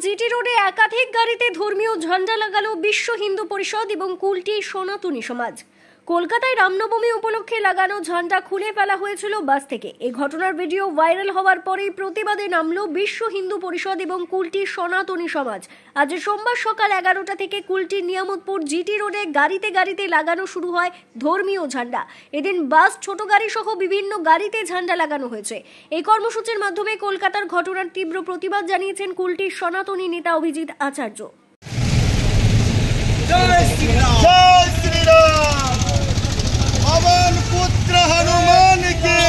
GT রোডে একাধিক গাড়িতে ধর্মীয় ঝান্ডা লাগালো বিশ্ব হিন্দু পরিষদ এবং কুলটি সনাতনী সমাজ। কলকাতায় রামনবমী উপলক্ষে লাগানো ঝান্ডা খুলে ফেলা হয়েছিল বাস থেকে। এই ঘটনার ভিডিও ভাইরাল হওয়ার পরেই প্রতিবাদে নামলো বিশ্ব হিন্দু পরিষদ এবং কুলটি সনাতনী সমাজ। আজ সোমবার সকাল 11টা থেকে কুলটির নিয়ামতপুর জিটি রোডে গাড়িতে গাড়িতে লাগানো শুরু হয় ধর্মীয় ঝান্ডা। এদিন বাস, ছোট গাড়ি সহ বিভিন্ন গাড়িতে ঝান্ডা লাগানো হয়েছে। এই কর্মসূচির মাধ্যমে কলকাতার ঘটনার তীব্র প্রতিবাদ জানিয়েছেন কুলটির সনাতনী নেতা অভিজিৎ আচার্য। पवन पुत्र हनुमान के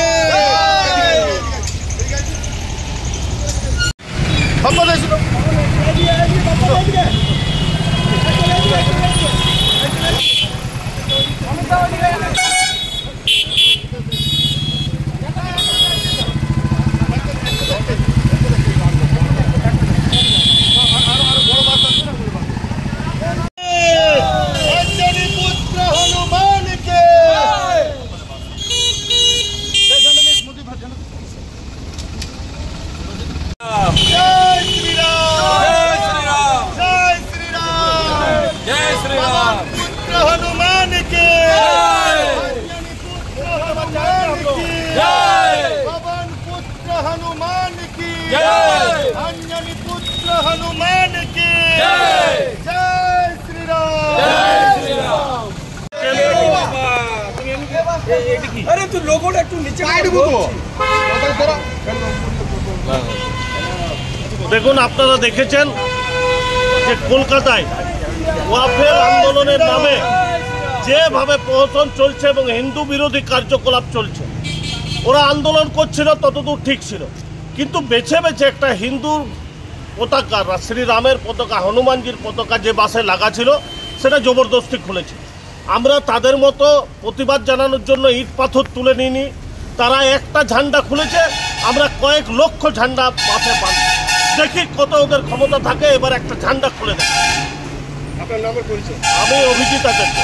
हनुमान के पवन पुत्र हनुमान की अंजनी पुत्र हनुमान की जय श्री राम। अरे तू लोगों ने একটু নিচে দেখুন, আপনারা দেখেছেন যে কলকাতায় ওয়াকফের আন্দোলনের নামে যেভাবে প্রহসন চলছে এবং হিন্দু বিরোধী কার্যকলাপ চলছে। ওরা আন্দোলন করছিল, ততদূর ঠিক ছিল, কিন্তু বেছে বেছে একটা হিন্দুর পতাকা, শ্রীরামের পতাকা, হনুমানজির পতাকা যে বাসে লাগা ছিল সেটা জবরদস্তি খুলেছে। আমরা তাদের মতো প্রতিবাদ জানানোর জন্য ইট পাথর তুলে নিইনি। তারা একটা ঝান্ডা খুলেছে, আমরা কয়েক লক্ষ ঝান্ডা বাসে বাঁধি। দেখি কত ওদের ক্ষমতা থাকে, এবার একটা ঝান্ডা খুলে দেয়। আপনার নামের পরিচয়? আমি অভিজিৎ আচার্য।